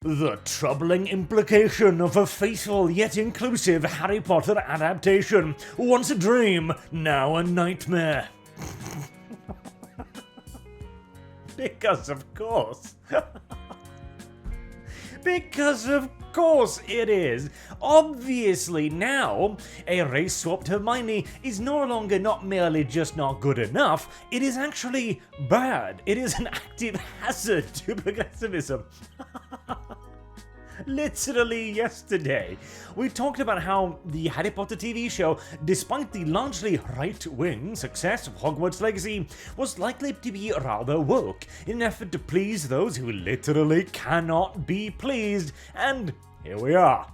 The troubling implication of a faithful yet inclusive Harry Potter adaptation. Once a dream, now a nightmare. Because of course. Because of course it is. Obviously now, a race-swapped Hermione is no longer not merely just not good enough, it is actually bad. It is an active hazard to progressivism. Literally yesterday, we talked about how the Harry Potter TV show, despite the largely right-wing success of Hogwarts Legacy, was likely to be rather woke in an effort to please those who literally cannot be pleased, and here we are.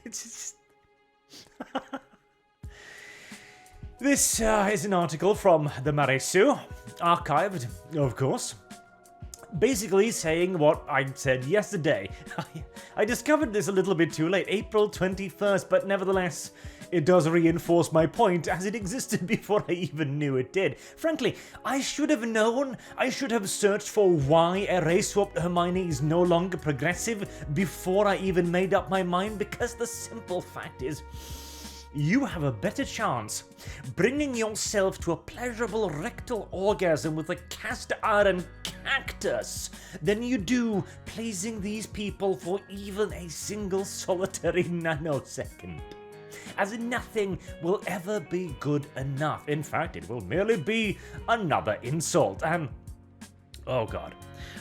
It's just... This is an article from the Maresu, archived, of course. Basically saying what I said yesterday. I discovered this a little bit too late, April 21st, but nevertheless, it does reinforce my point as it existed before I even knew it did. Frankly, I should have known, I should have searched for why a race-swapped Hermione is no longer progressive before I even made up my mind, because the simple fact is, you have a better chance bringing yourself to a pleasurable rectal orgasm with a cast iron cactus than you do pleasing these people for even a single solitary nanosecond. As nothing will ever be good enough. In fact, it will merely be another insult. And oh god.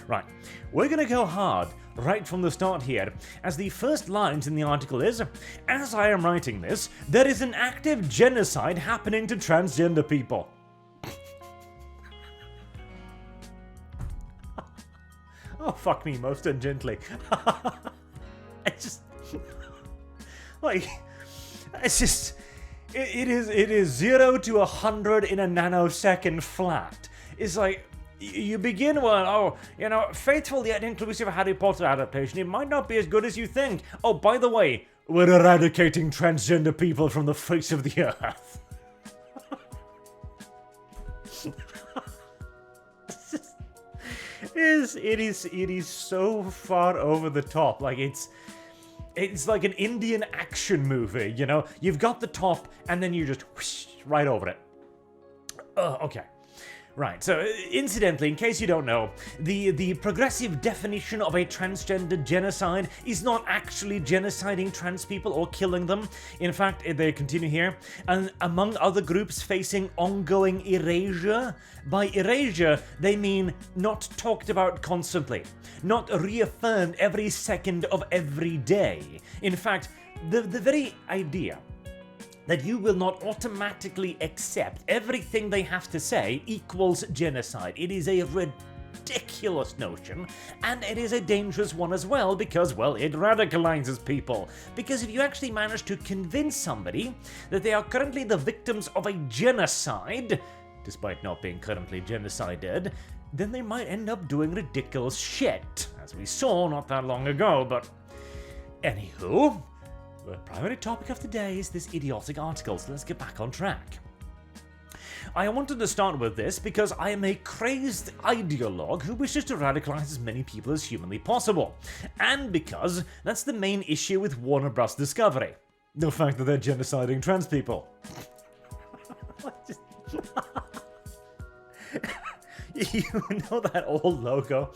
Right, we're gonna go hard right from the start here, as the first lines in the article is, as I am writing this, there is an active genocide happening to transgender people. Oh, fuck me most ungently. I just... like... It's just... It is 0 to 100 in a nanosecond flat. It's like... You begin with, faithful yet inclusive Harry Potter adaptation. It might not be as good as you think. Oh, by the way, we're eradicating transgender people from the face of the earth. It is so far over the top. Like it's like an Indian action movie, you know? You've got the top and then you just whoosh right over it. Okay. Right, so incidentally, in case you don't know, the progressive definition of a transgender genocide is not actually genociding trans people or killing them. In fact, they continue here, and among other groups facing ongoing erasure. By erasure, they mean not talked about constantly, not reaffirmed every second of every day. In fact, the very idea that you will not automatically accept everything they have to say equals genocide. It is a ridiculous notion, and it is a dangerous one as well because, well, it radicalizes people. Because if you actually manage to convince somebody that they are currently the victims of a genocide, despite not being currently genocided, then they might end up doing ridiculous shit, as we saw not that long ago, but anywho, the primary topic of today is this idiotic article, so let's get back on track. I wanted to start with this because I am a crazed ideologue who wishes to radicalize as many people as humanly possible, and because that's the main issue with Warner Bros. Discovery. The fact that they're genociding trans people. You know that old logo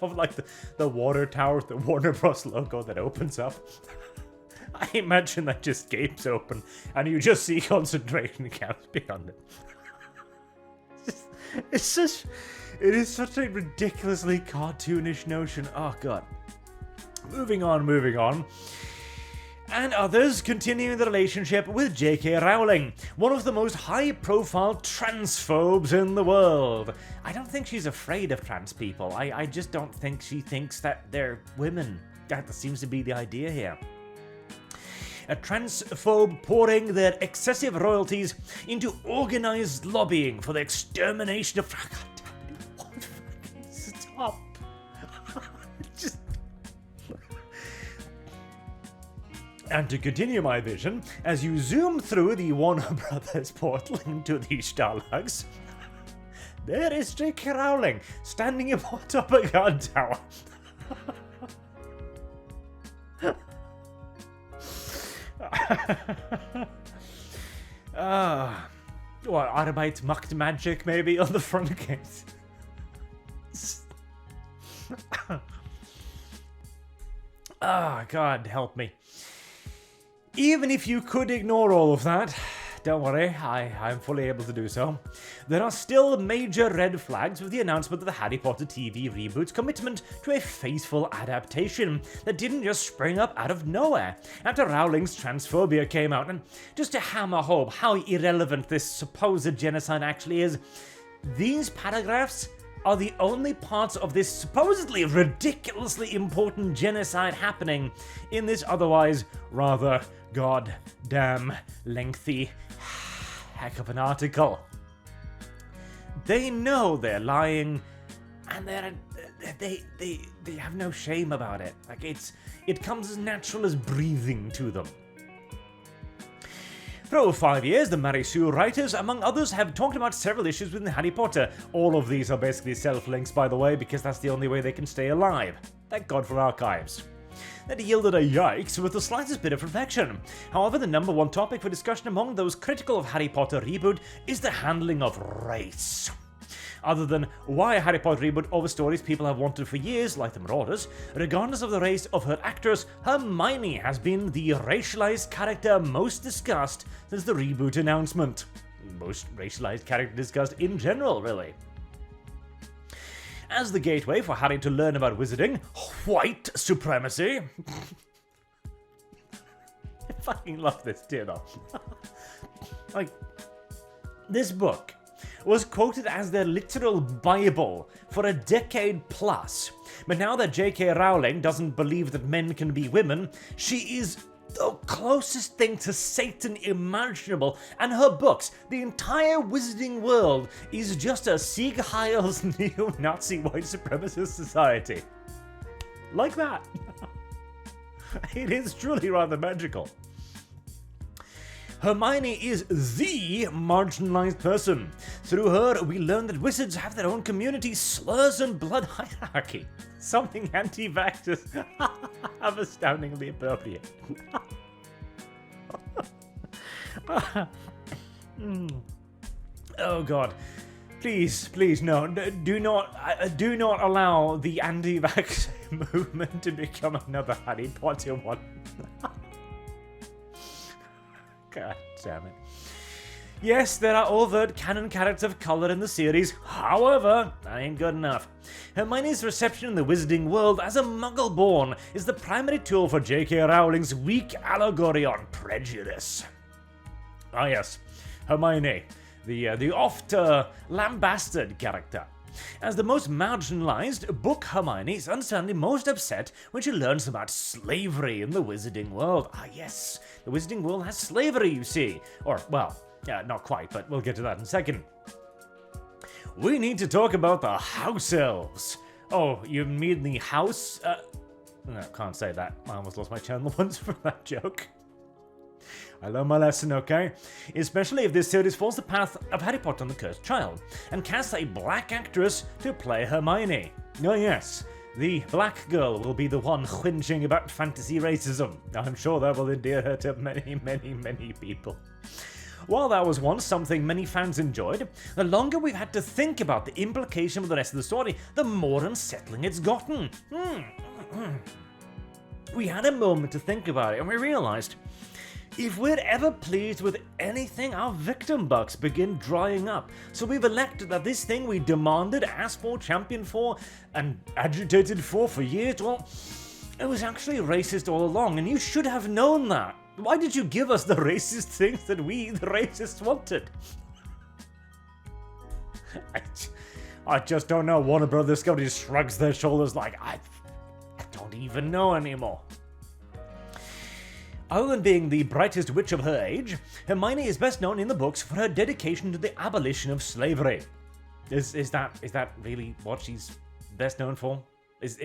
of like the water tower, the Warner Bros. Logo that opens up? I imagine that just gapes open and you just see concentration camps beyond it. It is such a ridiculously cartoonish notion. Oh god. Moving on. And others continuing the relationship with J.K. Rowling, one of the most high-profile transphobes in the world. I don't think she's afraid of trans people. I just don't think she thinks that they're women. That seems to be the idea here. A transphobe pouring their excessive royalties into organized lobbying for the extermination of... God damn it, what fucking stop. Just... And to continue my vision, as you zoom through the Warner Brothers portal into the Starlugs, there is J.K. Rowling standing atop a guard tower. What, Arbeit macht magic, maybe, on the front gate? God help me. Even if you could ignore all of that, don't worry, I'm fully able to do so. There are still major red flags with the announcement of the Harry Potter TV reboot's commitment to a faithful adaptation that didn't just spring up out of nowhere after Rowling's transphobia came out. And just to hammer home how irrelevant this supposed genocide actually is, these paragraphs are the only parts of this supposedly ridiculously important genocide happening in this otherwise rather goddamn lengthy heck of an article. They know they're lying, and they have no shame about it. Like it comes as natural as breathing to them. For over 5 years, the Mary Sue writers, among others, have talked about several issues within Harry Potter. All of these are basically self-links, by the way, because that's the only way they can stay alive. Thank God for archives. That yielded a yikes with the slightest bit of reflection. However, the number one topic for discussion among those critical of Harry Potter reboot is the handling of race. Other than why a Harry Potter reboot over stories people have wanted for years, like the Marauders, regardless of the race of her actress, Hermione has been the racialized character most discussed since the reboot announcement. Most racialized character discussed in general, really. As the gateway for Harry to learn about wizarding, white supremacy. I fucking love this, dear though. Like, this book was quoted as their literal Bible for a decade plus. But now that J.K. Rowling doesn't believe that men can be women, she is the closest thing to Satan imaginable, and her books, the entire wizarding world, is just a Sieg Heil's neo-Nazi white supremacist society. Like that. It is truly rather magical. Hermione is the marginalized person. Through her, we learn that wizards have their own community, slurs, and blood hierarchy. Something anti-vaxxers have astoundingly appropriate. Oh God. Please, no. Do not allow the anti-vax movement to become another Harry Potter one. God damn it. Yes, there are overt canon characters of color in the series, however, that ain't good enough. Hermione's reception in the wizarding world as a muggle-born is the primary tool for J.K. Rowling's weak allegory on prejudice. Ah yes, Hermione, the oft lambasted character. As the most marginalized, book Hermione is understandably most upset when she learns about slavery in the wizarding world. Ah yes, the wizarding world has slavery, you see. Or, well, not quite, but we'll get to that in a second. We need to talk about the house elves. Oh, you mean the house? No, can't say that. I almost lost my channel once for that joke. I learned my lesson, okay? Especially if this series follows the path of Harry Potter and the Cursed Child, and casts a black actress to play Hermione. Oh yes, the black girl will be the one whinging about fantasy racism. I'm sure that will endear her to many, many, many people. While that was once something many fans enjoyed, the longer we've had to think about the implication of the rest of the story, the more unsettling it's gotten. We had a moment to think about it, and we realized, if we're ever pleased with anything, our victim bucks begin drying up. So we've elected that this thing we demanded, asked for, championed for, and agitated for years, well, it was actually racist all along, and you should have known that. Why did you give us the racist things that we, the racists, wanted? I just don't know. Warner Brothers Discovery just shrugs their shoulders like, I don't even know anymore. Other than being the brightest witch of her age, Hermione is best known in the books for her dedication to the abolition of slavery. Is that really what she's best known for? Is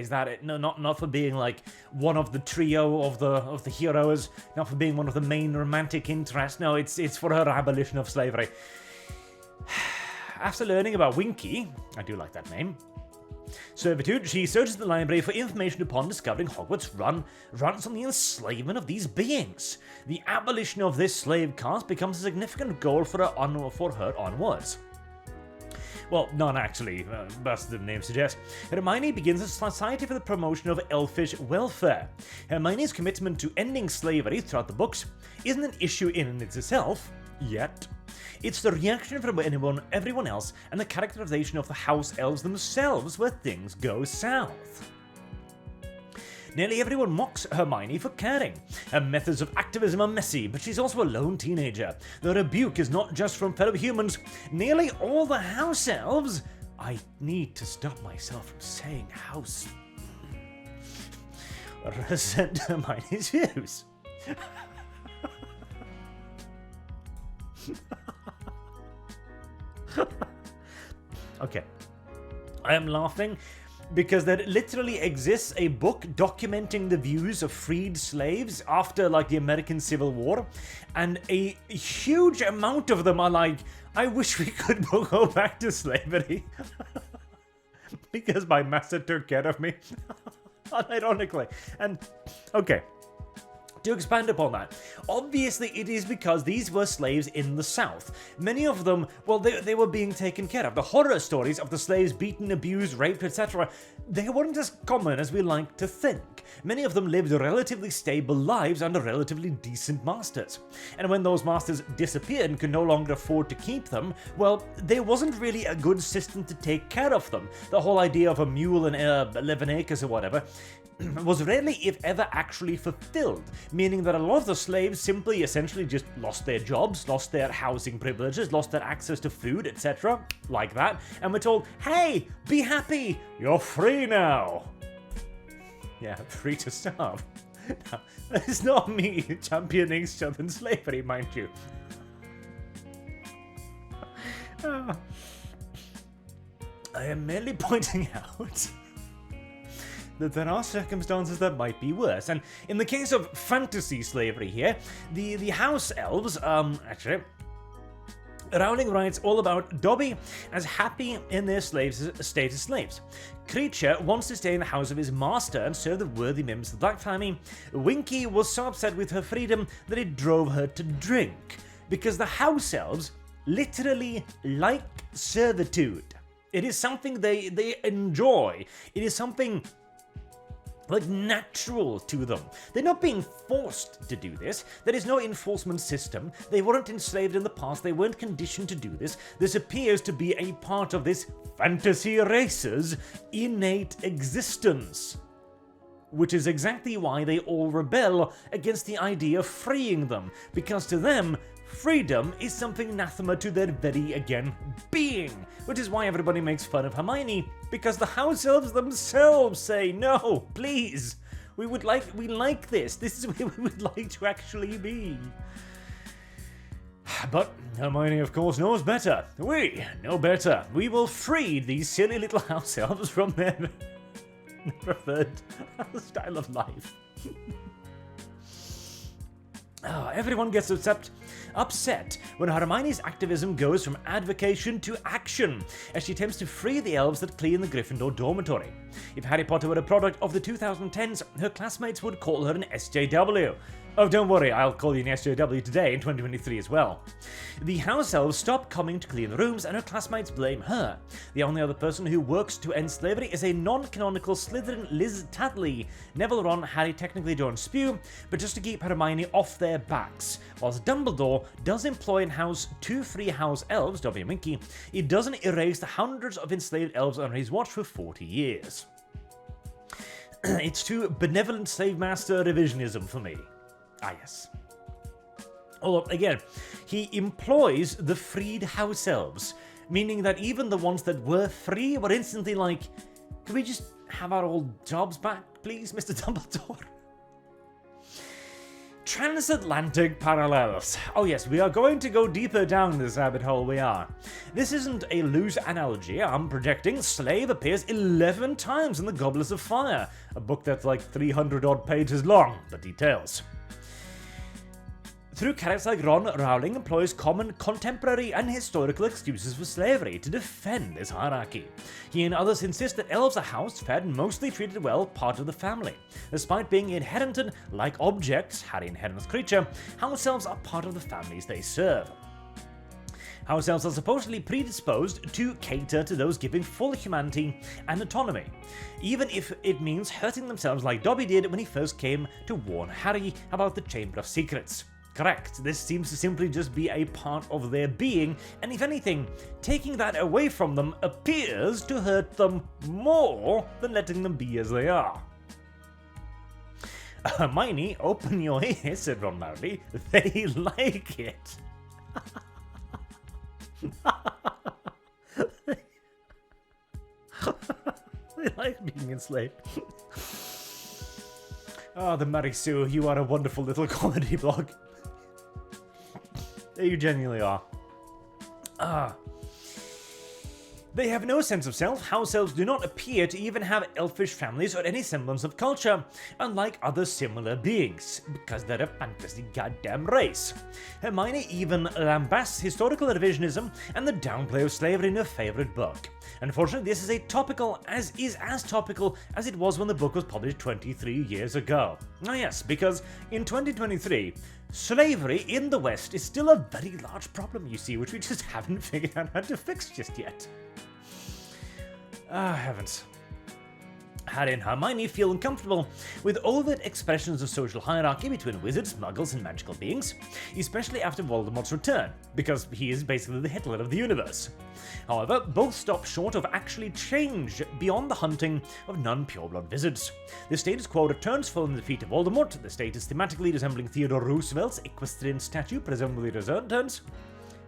that it? No, not for being like one of the trio of the heroes, not for being one of the main romantic interests. No, it's for her abolition of slavery. After learning about Winky, I do like that name, servitude, she searches the library for information upon discovering Hogwarts runs on the enslavement of these beings. The abolition of this slave caste becomes a significant goal for her onwards. Well, none actually, as the name suggests. Hermione begins a society for the promotion of elfish welfare. Hermione's commitment to ending slavery throughout the books isn't an issue in and itself, yet. It's the reaction from everyone else and the characterization of the house elves themselves where things go south. Nearly everyone mocks Hermione for caring. Her methods of activism are messy, but she's also a lone teenager. The rebuke is not just from fellow humans. Nearly all the house elves... I need to stop myself from saying house... resent Hermione's views. Okay. I am laughing because there literally exists a book documenting the views of freed slaves after, like, the American Civil War, and a huge amount of them are like, I wish we could go back to slavery because my master took care of me. Unironically. And, okay. To expand upon that, obviously it is because these were slaves in the South. Many of them, well, they were being taken care of. The horror stories of the slaves beaten, abused, raped, etc., they weren't as common as we like to think. Many of them lived relatively stable lives under relatively decent masters. And when those masters disappeared and could no longer afford to keep them, well, there wasn't really a good system to take care of them. The whole idea of a mule and 11 acres or whatever was rarely, if ever, actually fulfilled, meaning that a lot of the slaves simply essentially just lost their jobs, lost their housing privileges, lost their access to food, etc., like that, and were told, hey, be happy, you're free now. Yeah, free to starve. Now, that is not me championing southern slavery, mind you. I am merely pointing out that there are circumstances that might be worse. And in the case of fantasy slavery here, the house elves, actually, Rowling writes all about Dobby as happy in their state as slaves. Creature wants to stay in the house of his master and serve the worthy members of the Black family. Winky was so upset with her freedom that it drove her to drink, because the house elves literally like servitude. It is something they enjoy. It is something like natural to them. They're not being forced to do this. There is no enforcement system. They weren't enslaved in the past. They weren't conditioned to do this. This appears to be a part of this fantasy race's innate existence, which is exactly why they all rebel against the idea of freeing them, because to them, freedom is something anathema to their very, again, being, which is why everybody makes fun of Hermione, because the house elves themselves say, no, please, we like this is where we would like to actually be. But Hermione, of course, knows better. We know better. We will free these silly little house elves from their preferred style of life. Everyone gets upset when Hermione's activism goes from advocation to action, as she attempts to free the elves that clean the Gryffindor dormitory. If Harry Potter were a product of the 2010s, her classmates would call her an SJW. Oh, don't worry, I'll call you an SJW today in 2023 as well. The house elves stop coming to clean the rooms, and her classmates blame her. The only other person who works to end slavery is a non-canonical Slytherin Liz Tatley. Neville, Ron, Harry technically don't spew, but just to keep Hermione off their backs. Whilst Dumbledore does employ in-house 2 free house elves, Dobby and Winky, it doesn't erase the hundreds of enslaved elves under his watch for 40 years. It's too benevolent slave master revisionism for me. Ah, yes. Although, again, he employs the freed house elves, meaning that even the ones that were free were instantly like, can we just have our old jobs back, please, Mr. Dumbledore? Transatlantic parallels. Oh yes, we are going to go deeper down this rabbit hole, we are. This isn't a loose analogy. I'm projecting slave appears 11 times in The Goblets of Fire, a book that's like 300 odd pages long, the details. Through characters like Ron, Rowling employs common, contemporary, and historical excuses for slavery to defend this hierarchy. He and others insist that elves are house-fed and mostly treated well, part of the family. Despite being inherited like objects, Harry and Hermione's creature, house elves are part of the families they serve. House elves are supposedly predisposed to cater to those giving full humanity and autonomy, even if it means hurting themselves like Dobby did when he first came to warn Harry about the Chamber of Secrets. Correct, this seems to simply just be a part of their being, and if anything, taking that away from them appears to hurt them more than letting them be as they are. Hermione, open your ears, said Ron loudly. They like it. They like being enslaved. Oh, the Mary Sue, you are a wonderful little comedy blog. You genuinely are. They have no sense of self. House elves do not appear to even have elfish families or any semblance of culture, unlike other similar beings, because they're a fantasy goddamn race. Hermione even lambasts historical revisionism and the downplay of slavery in her favourite book. Unfortunately, this is as topical as it was when the book was published 23 years ago. Oh yes, because in 2023, slavery in the West is still a very large problem, you see, which we just haven't figured out how to fix just yet. Ah, heavens. Harry and Hermione feel uncomfortable with overt expressions of social hierarchy between wizards, muggles, and magical beings, especially after Voldemort's return, because he is basically the Hitler of the universe. However, both stop short of actually change beyond the hunting of non-pureblood wizards. The status quo returns following the defeat of Voldemort, the state is thematically resembling Theodore Roosevelt's equestrian statue, presumably returns.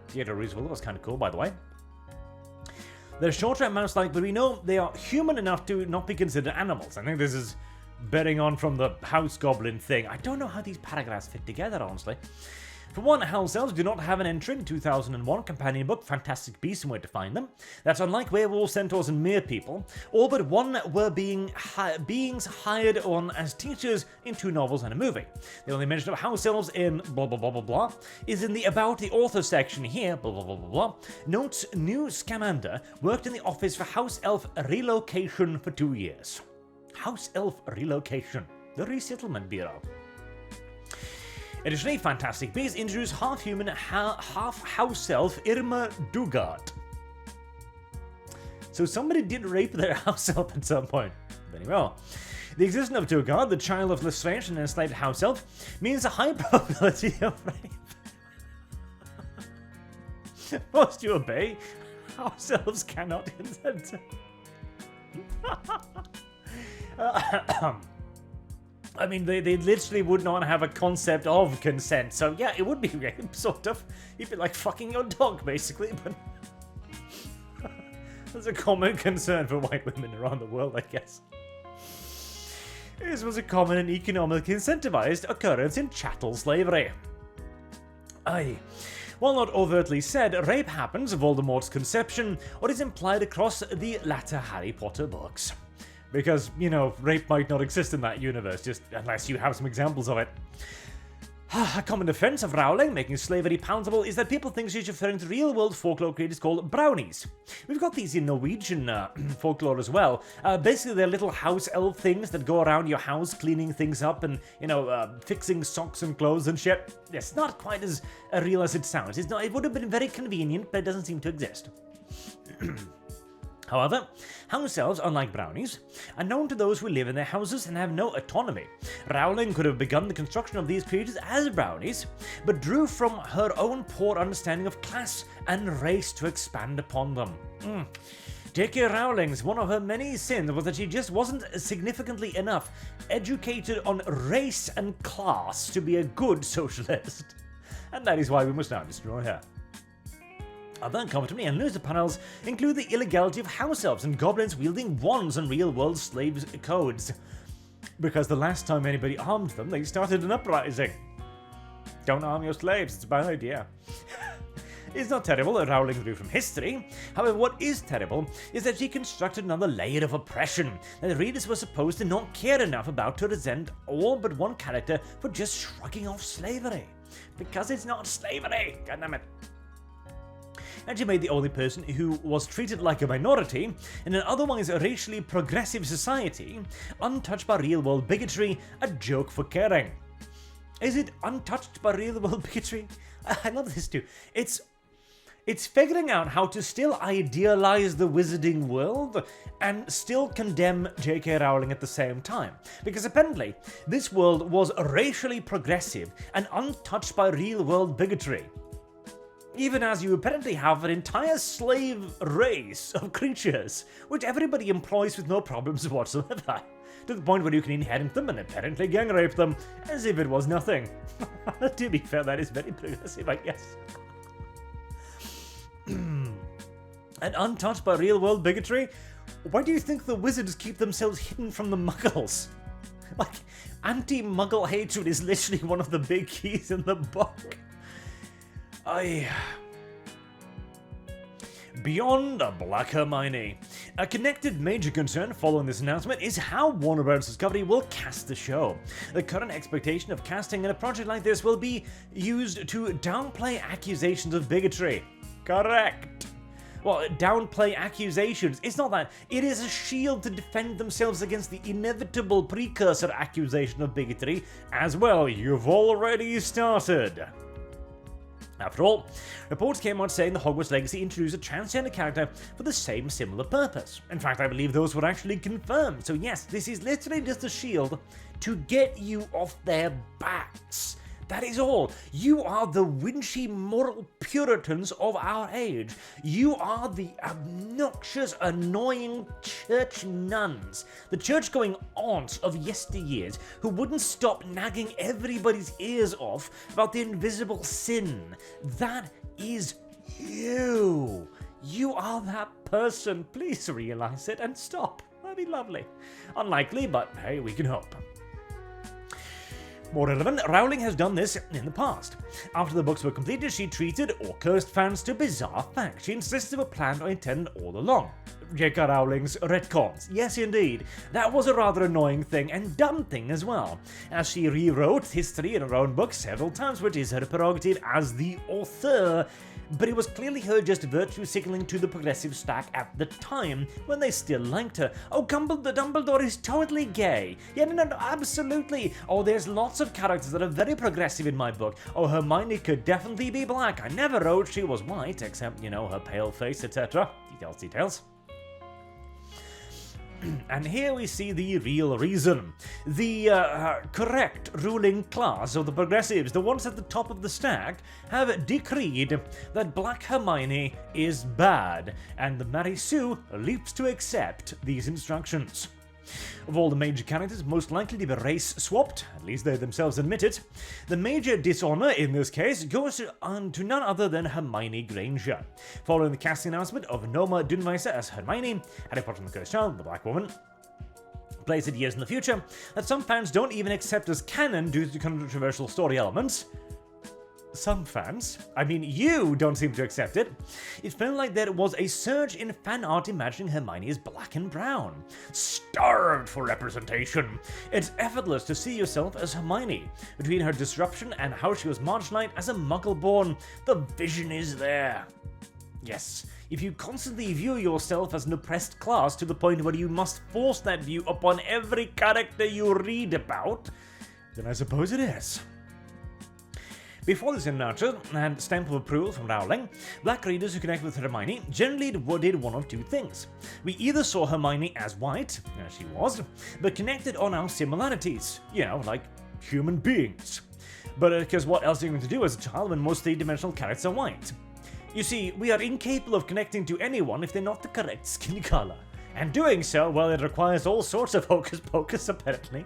Theodore Roosevelt was kind of cool, by the way. They're shorter and mouse-like, but we know they are human enough to not be considered animals. I think this is bearing on from the house goblin thing. I don't know how these paragraphs fit together, honestly. For one, house elves do not have an entry in 2001 companion book, Fantastic Beasts and Where to Find Them. That's unlike werewolves, centaurs, and mere people. All but one were beings hired on as teachers in 2 novels and a movie. The only mention of house elves in blah blah blah blah blah is in the About the Author section here, blah blah blah blah blah. Notes new Scamander worked in the office for House Elf Relocation for 2 years. House Elf Relocation, the Resettlement Bureau. Additionally, Fantastic Beasts introduced half-human, half-house elf Irma Dugard. So somebody did rape their house elf at some point. Very well. The existence of Dugard, the child of Lestrange and enslaved house elf, means a high probability of rape. Forced to obey, house elves cannot consent. I mean, they literally would not have a concept of consent, so yeah, it would be rape, sort of. You'd be like fucking your dog, basically, but that's a common concern for white women around the world, I guess. This was a common and economically incentivized occurrence in chattel slavery. Aye. While not overtly said, rape happens, Voldemort's conception, or is implied across the latter Harry Potter books. Because, you know, rape might not exist in that universe, just unless you have some examples of it. A common defense of Rowling making slavery palatable is that people think she's referring to real-world folklore creators called brownies. We've got these in Norwegian folklore as well. Basically, they're little house elf things that go around your house cleaning things up and, you know, fixing socks and clothes and shit. It's not quite as real as it sounds. It would have been very convenient, but it doesn't seem to exist. However, house elves, unlike brownies, are known to those who live in their houses and have no autonomy. Rowling could have begun the construction of these creatures as brownies, but drew from her own poor understanding of class and race to expand upon them. J.K. Rowling's one of her many sins was that she just wasn't significantly enough educated on race and class to be a good socialist. And that is why we must now destroy her. Other uncomfortably and loser panels include the illegality of house elves and goblins wielding wands and real-world slaves' codes. Because the last time anybody armed them, they started an uprising. Don't arm your slaves, it's a bad idea. It's not terrible that Rowling drew from history. However, what is terrible is that she constructed another layer of oppression that the readers were supposed to not care enough about to resent all but one character for just shrugging off slavery. Because it's not slavery, goddammit. And she made the only person who was treated like a minority in an otherwise racially progressive society, untouched by real-world bigotry, a joke for caring. Is it untouched by real-world bigotry? I love this too. It's figuring out how to still idealize the wizarding world and still condemn J.K. Rowling at the same time. Because apparently, this world was racially progressive and untouched by real-world bigotry. Even as you apparently have an entire slave race of creatures, which everybody employs with no problems whatsoever, to the point where you can inherit them and apparently gang rape them, as if it was nothing. To be fair, that is very progressive, I guess. And untouched by real-world bigotry? Why do you think the wizards keep themselves hidden from the muggles? Like, anti-muggle hatred is literally one of the big keys in the book. Beyond a Black Hermione. A connected major concern following this announcement is how Warner Bros. Discovery will cast the show. The current expectation of casting in a project like this will be used to downplay accusations of bigotry. Correct. Well, downplay accusations. It's not that. It is a shield to defend themselves against the inevitable precursor accusation of bigotry. As well, you've already started. After all, reports came out saying the Hogwarts Legacy introduced a transgender character for the same similar purpose. In fact, I believe those were actually confirmed. So yes, this is literally just a shield to get you off their backs. That is all. You are the winchy moral puritans of our age. You are the obnoxious, annoying church nuns, the church-going aunts of yesteryears who wouldn't stop nagging everybody's ears off about the invisible sin. That is you. You are that person. Please realize it and stop. That'd be lovely. Unlikely, but hey, we can hope. More relevant, Rowling has done this in the past. After the books were completed, she treated or cursed fans to bizarre facts she insisted were planned or intended all along. J.K. Rowling's retcons. Yes, indeed. That was a rather annoying thing and dumb thing as well, as she rewrote history in her own book several times, which is her prerogative as the author. But it was clearly her just virtue signaling to the progressive stack at the time, when they still liked her. Oh, Dumbledore is totally gay. Yeah, no, absolutely. Oh, there's lots of characters that are very progressive in my book. Oh, Hermione could definitely be black. I never wrote she was white, except, her pale face, etc. Details. And here we see the real reason. The correct ruling class of the progressives, the ones at the top of the stack, have decreed that Black Hermione is bad, and Mary Sue leaps to accept these instructions. Of all the major characters most likely to be race-swapped, at least they themselves admit it, the major dishonor in this case goes to none other than Hermione Granger. Following the casting announcement of Noma Dunweiser as Hermione, Harry Potter and the Cursed Child, the Black Woman, placed it years in the future, that some fans don't even accept as canon due to controversial story elements. Some fans, I mean you, don't seem to accept it. It felt like there was a surge in fan art imagining Hermione as black and brown. Starved for representation. It's effortless to see yourself as Hermione. Between her disruption and how she was marginalized as a muggle-born, the vision is there. Yes, if you constantly view yourself as an oppressed class to the point where you must force that view upon every character you read about, then I suppose it is. Before this announcement and stamp of approval from Rowling, black readers who connect with Hermione generally did one of two things. We either saw Hermione as white, as she was, but connected on our similarities, like human beings. But because what else are you going to do as a child when most three-dimensional characters are white? You see, we are incapable of connecting to anyone if they're not the correct skin color. And doing so, well, it requires all sorts of hocus pocus, apparently.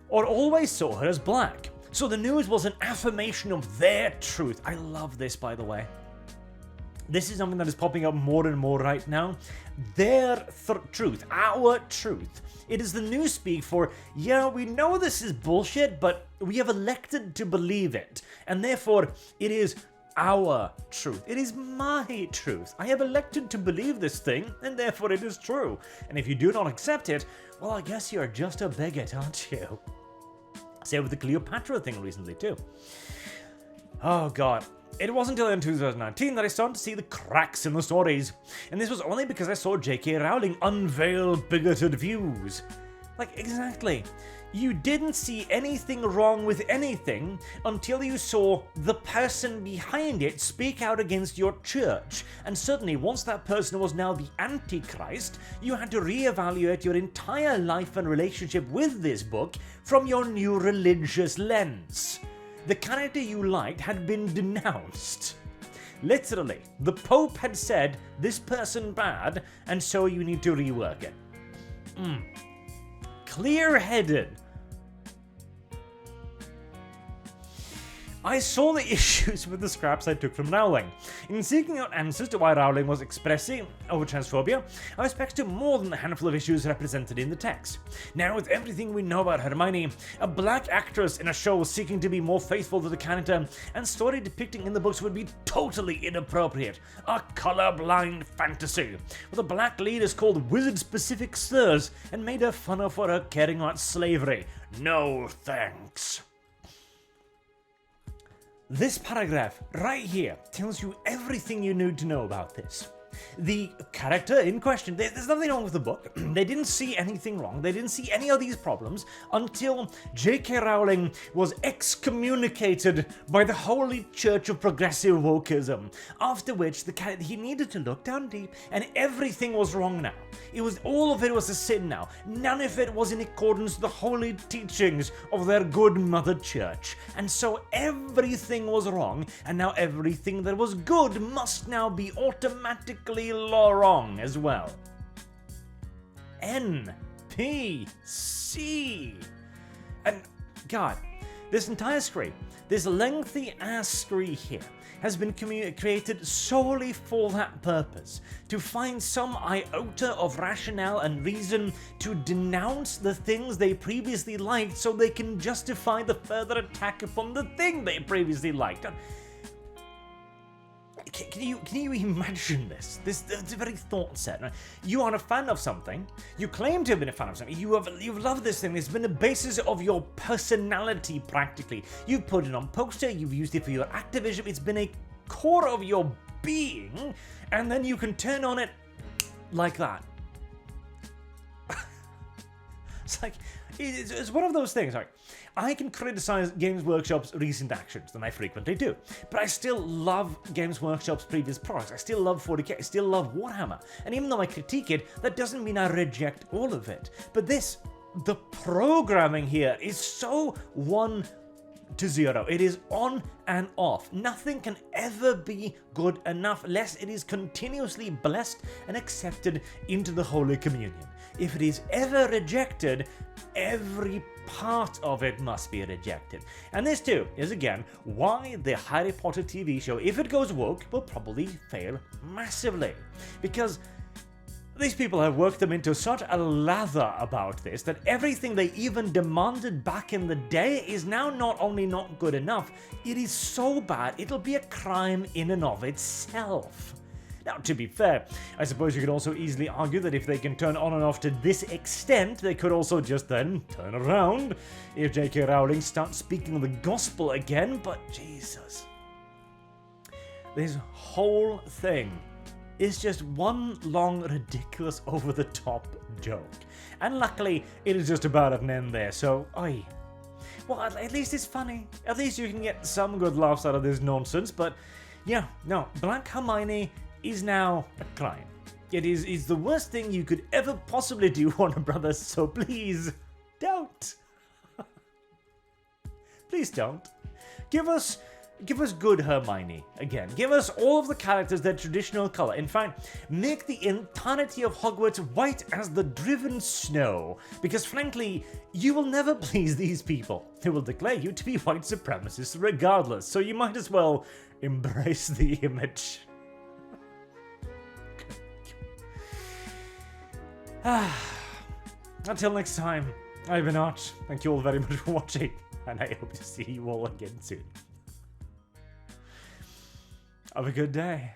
Or always saw her as black. So the news was an affirmation of their truth. I love this, by the way. This is something that is popping up more and more right now. Their truth, our truth. It is the newspeak for, yeah, we know this is bullshit, but we have elected to believe it. And therefore, it is our truth. It is my truth. I have elected to believe this thing, and therefore it is true. And if you do not accept it, well, I guess you're just a bigot, aren't you? Same with the Cleopatra thing recently too. Oh god. It wasn't until in 2019 that I started to see the cracks in the stories. And this was only because I saw J.K. Rowling unveil bigoted views. Like, exactly. You didn't see anything wrong with anything until you saw the person behind it speak out against your church. And suddenly, once that person was now the Antichrist, you had to reevaluate your entire life and relationship with this book from your new religious lens. The character you liked had been denounced. Literally, the Pope had said, this person bad, and so you need to rework it. Clear-headed. I saw the issues with the scraps I took from Rowling. In seeking out answers to why Rowling was expressing over transphobia, I was back to more than a handful of issues represented in the text. Now, with everything we know about Hermione, a black actress in a show seeking to be more faithful to the character, and story depicting in the books would be totally inappropriate. A colorblind fantasy, with a black lead is called wizard-specific slurs and made her fun of for her caring about slavery. No thanks. This paragraph right here tells you everything you need to know about this. The character in question, there's nothing wrong with the book. They didn't see anything wrong. They didn't see any of these problems until J.K. Rowling was excommunicated by the Holy Church of Progressive Wokeism. After which, he needed to look down deep, and everything was wrong now. All of it was a sin now. None of it was in accordance with the holy teachings of their good Mother Church. And so everything was wrong, and now everything that was good must now be automatically wrong as well. NPC. And God, this entire screen, this lengthy ass screen here, has been created solely for that purpose, to find some iota of rationale and reason to denounce the things they previously liked so they can justify the further attack upon the thing they previously liked. Can you imagine this? This very thought set. Right? You are a fan of something. You claim to have been a fan of something. You've loved this thing. It's been the basis of your personality, practically. You've put it on poster. You've used it for your activism. It's been a core of your being, and then you can turn on it like that. It's like it's one of those things. Like, I can criticize Games Workshop's recent actions, and I frequently do, but I still love Games Workshop's previous products. I still love 40k, I still love Warhammer, and even though I critique it, that doesn't mean I reject all of it. But the programming here is so 1 to 0. It is on and off. Nothing can ever be good enough unless it is continuously blessed and accepted into the Holy Communion. If it is ever rejected, every part of it must be rejected. And this too is again why the Harry Potter TV show, if it goes woke, will probably fail massively. Because these people have worked them into such a lather about this that everything they even demanded back in the day is now not only not good enough, it is so bad it'll be a crime in and of itself. Now, to be fair, I suppose you could also easily argue that if they can turn on and off to this extent, they could also just then turn around if J.K. Rowling starts speaking the gospel again, but Jesus. This whole thing is just one long, ridiculous, over-the-top joke. And luckily, it is just about at an end there, so, oi. Well, at least it's funny. At least you can get some good laughs out of this nonsense, but yeah, no, Black Hermione is now a crime. It's the worst thing you could ever possibly do, Warner Brothers, so please don't. Please don't. Give us good Hermione again. Give us all of the characters their traditional color. In fact, make the entirety of Hogwarts white as the driven snow. Because frankly, you will never please these people, who will declare you to be white supremacists regardless. So you might as well embrace the image. Until next time, I've been Arch. Thank you all very much for watching, and I hope to see you all again soon. Have a good day.